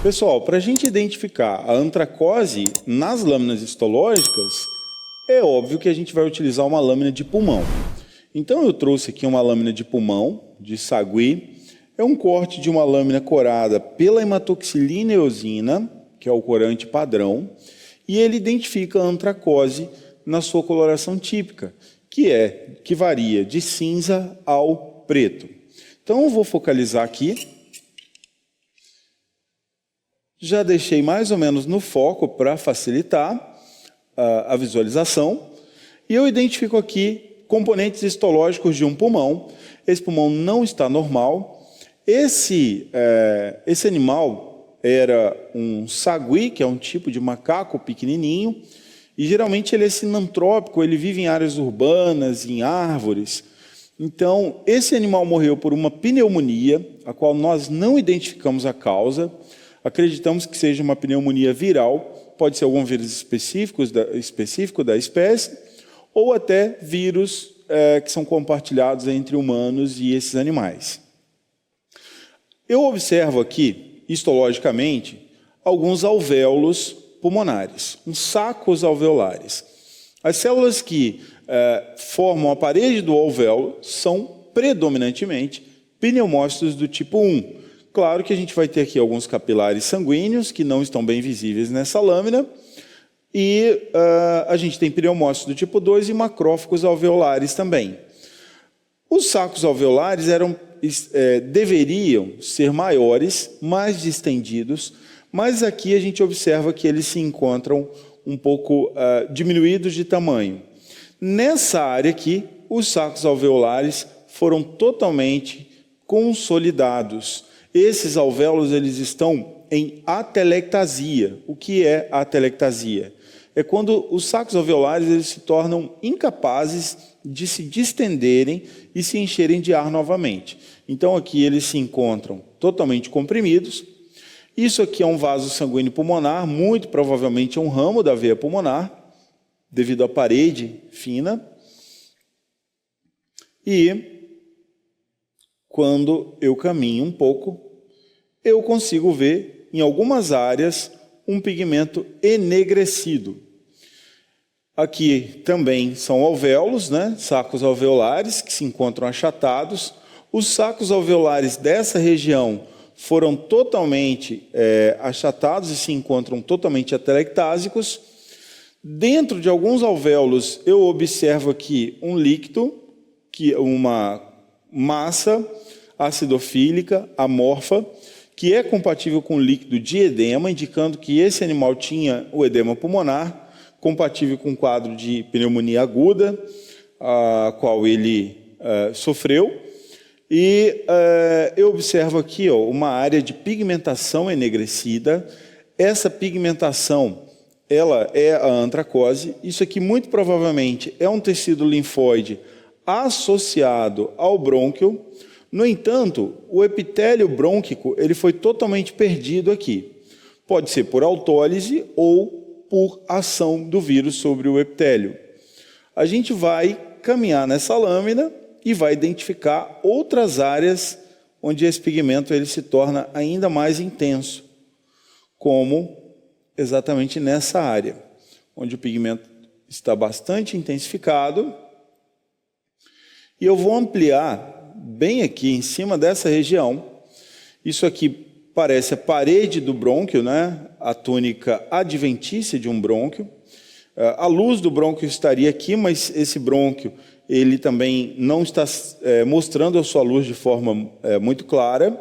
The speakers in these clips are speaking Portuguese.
Pessoal, para a gente identificar a antracose nas lâminas histológicas, é óbvio que a gente vai utilizar uma lâmina de pulmão. Então eu trouxe aqui uma lâmina de pulmão, de sagui. É um corte de uma lâmina corada pela hematoxilina eosina, que é o corante padrão, e ele identifica a antracose na sua coloração típica, que varia de cinza ao preto. Então eu vou focalizar aqui. Já deixei mais ou menos no foco para facilitar a visualização. E eu identifico aqui componentes histológicos de um pulmão. Esse pulmão não está normal. Esse animal era um sagui, que é um tipo de macaco pequenininho. E geralmente ele é sinantrópico, ele vive em áreas urbanas, em árvores. Então, esse animal morreu por uma pneumonia, a qual nós não identificamos a causa. Acreditamos que seja uma pneumonia viral, pode ser algum vírus específico da espécie, ou até vírus que são compartilhados entre humanos e esses animais. Eu observo aqui, histologicamente, alguns alvéolos pulmonares, uns sacos alveolares. As células que formam a parede do alvéolo são predominantemente pneumócitos do tipo 1. Claro que a gente vai ter aqui alguns capilares sanguíneos que não estão bem visíveis nessa lâmina, e a gente tem pneumócitos do tipo 2 e macrófagos alveolares também. Os sacos alveolares deveriam ser maiores, mais distendidos, mas aqui a gente observa que eles se encontram um pouco diminuídos de tamanho. Nessa área aqui, os sacos alveolares foram totalmente consolidados. Esses alvéolos eles estão em atelectasia. O que é atelectasia? É quando os sacos alveolares eles se tornam incapazes de se distenderem e se encherem de ar novamente. Então aqui eles se encontram totalmente comprimidos. Isso aqui é um vaso sanguíneo pulmonar, muito provavelmente é um ramo da veia pulmonar, devido à parede fina. E quando eu caminho um pouco, eu consigo ver, em algumas áreas, um pigmento enegrecido. Aqui também são alvéolos, né? Sacos alveolares que se encontram achatados. Os sacos alveolares dessa região foram totalmente achatados e se encontram totalmente atelectásicos. Dentro de alguns alvéolos, eu observo aqui um líquido, uma massa acidofílica, amorfa, que é compatível com líquido de edema, indicando que esse animal tinha o edema pulmonar, compatível com o quadro de pneumonia aguda, a qual ele sofreu. E eu observo aqui uma área de pigmentação enegrecida. Essa pigmentação ela é a antracose. Isso aqui muito provavelmente é um tecido linfóide associado ao brônquio. No entanto, o epitélio brônquico ele foi totalmente perdido aqui. Pode ser por autólise ou por ação do vírus sobre o epitélio. A gente vai caminhar nessa lâmina e vai identificar outras áreas onde esse pigmento ele se torna ainda mais intenso, como exatamente nessa área, onde o pigmento está bastante intensificado. E eu vou ampliar bem aqui em cima dessa região. Isso aqui parece a parede do brônquio, né? A túnica adventícia de um brônquio. A luz do brônquio estaria aqui, mas esse brônquio ele também não está mostrando a sua luz de forma muito clara.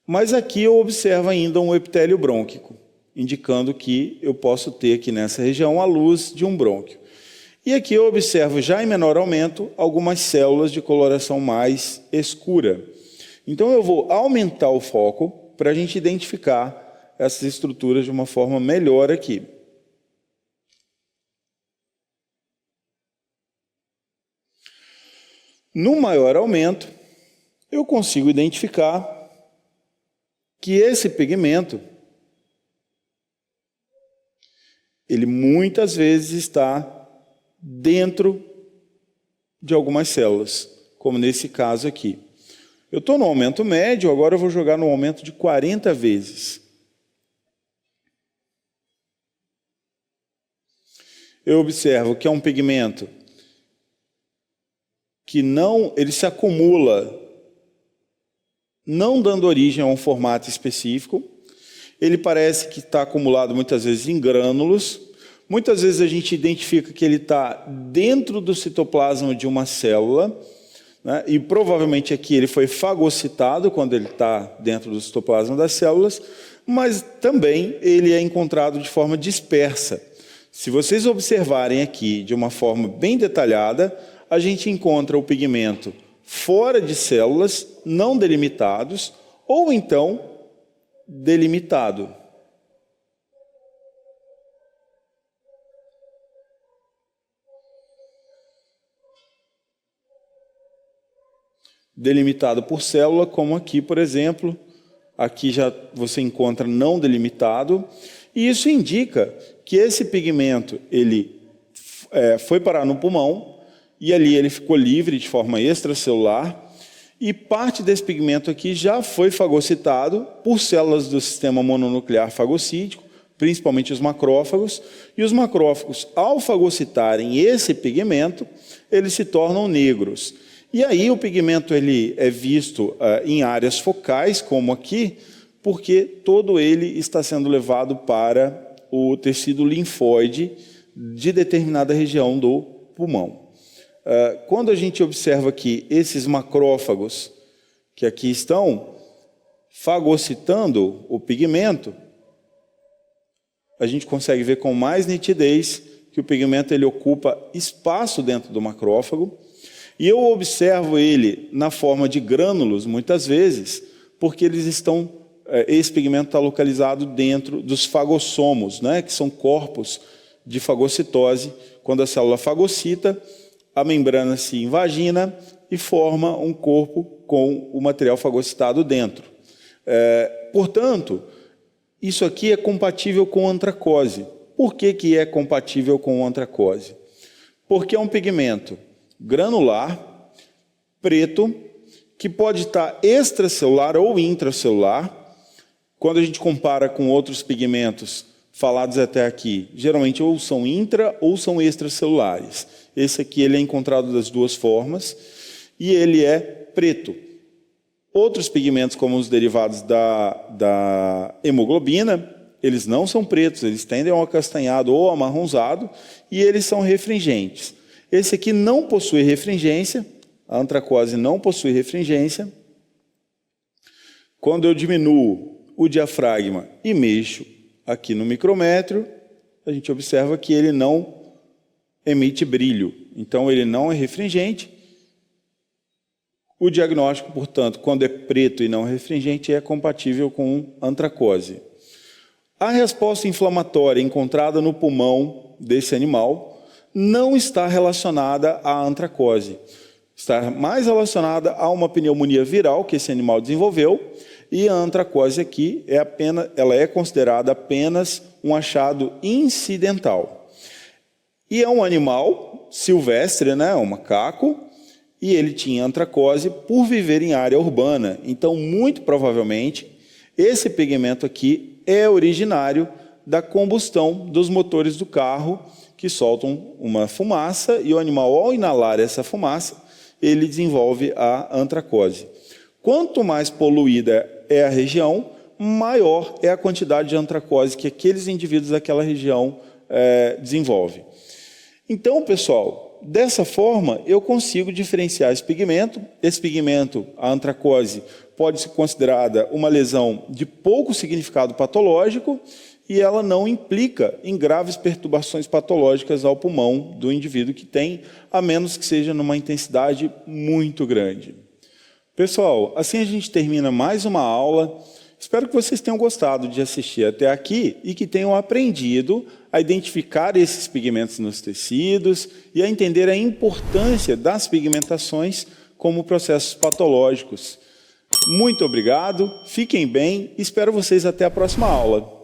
Mas aqui eu observo ainda um epitélio brônquico, indicando que eu posso ter aqui nessa região a luz de um brônquio. E aqui eu observo, já em menor aumento, algumas células de coloração mais escura. Então eu vou aumentar o foco para a gente identificar essas estruturas de uma forma melhor aqui. No maior aumento, eu consigo identificar que esse pigmento, ele muitas vezes está dentro de algumas células, como nesse caso aqui. Eu estou no aumento médio, agora eu vou jogar no aumento de 40 vezes. eu observo que é um pigmento que ele se acumula, não dando origem a um formato específico. Ele parece que está acumulado muitas vezes em grânulos. Muitas vezes a gente identifica que ele está dentro do citoplasma de uma célula, né? E provavelmente aqui ele foi fagocitado quando ele está dentro do citoplasma das células, mas também ele é encontrado de forma dispersa. Se vocês observarem aqui de uma forma bem detalhada, a gente encontra o pigmento fora de células, não delimitados, ou então delimitado. Delimitado por célula, como aqui, por exemplo. Aqui já você encontra não delimitado. E isso indica que esse pigmento ele foi parar no pulmão e ali ele ficou livre de forma extracelular. E parte desse pigmento aqui já foi fagocitado por células do sistema mononuclear fagocítico, principalmente os macrófagos. E os macrófagos, ao fagocitarem esse pigmento, eles se tornam negros. E aí o pigmento ele é visto em áreas focais, como aqui, porque todo ele está sendo levado para o tecido linfóide de determinada região do pulmão. Quando a gente observa aqui esses macrófagos que aqui estão fagocitando o pigmento, a gente consegue ver com mais nitidez que o pigmento ele ocupa espaço dentro do macrófago. E eu observo ele na forma de grânulos, muitas vezes, porque esse pigmento está localizado dentro dos fagossomos, né, que são corpos de fagocitose. Quando a célula fagocita, a membrana se invagina e forma um corpo com o material fagocitado dentro. Portanto, isso aqui é compatível com antracose. Por que é compatível com antracose? Porque é um pigmento granular, preto, que pode estar extracelular ou intracelular. Quando a gente compara com outros pigmentos falados até aqui, geralmente ou são intra ou são extracelulares. Esse aqui ele é encontrado das duas formas e ele é preto. Outros pigmentos, como os derivados da hemoglobina, eles não são pretos, eles tendem ao acastanhado ou amarronzado e eles são refringentes. Esse aqui não possui refringência, a antracose não possui refringência. Quando eu diminuo o diafragma e mexo aqui no micrométrio, a gente observa que ele não emite brilho. Então, ele não é refringente. O diagnóstico, portanto, quando é preto e não refringente, é compatível com antracose. A resposta inflamatória encontrada no pulmão desse animal não está relacionada à antracose. Está mais relacionada a uma pneumonia viral que esse animal desenvolveu, e a antracose aqui ela é considerada apenas um achado incidental. E é um animal silvestre, né, um macaco, e ele tinha antracose por viver em área urbana. Então, muito provavelmente, esse pigmento aqui é originário da combustão dos motores do carro, que soltam uma fumaça, e o animal, ao inalar essa fumaça, ele desenvolve a antracose. Quanto mais poluída é a região, maior é a quantidade de antracose que aqueles indivíduos daquela região desenvolvem. Então, pessoal, dessa forma, eu consigo diferenciar esse pigmento. Esse pigmento, a antracose, pode ser considerada uma lesão de pouco significado patológico, e ela não implica em graves perturbações patológicas ao pulmão do indivíduo que tem, a menos que seja numa intensidade muito grande. Pessoal, assim a gente termina mais uma aula. Espero que vocês tenham gostado de assistir até aqui e que tenham aprendido a identificar esses pigmentos nos tecidos e a entender a importância das pigmentações como processos patológicos. Muito obrigado, fiquem bem e espero vocês até a próxima aula.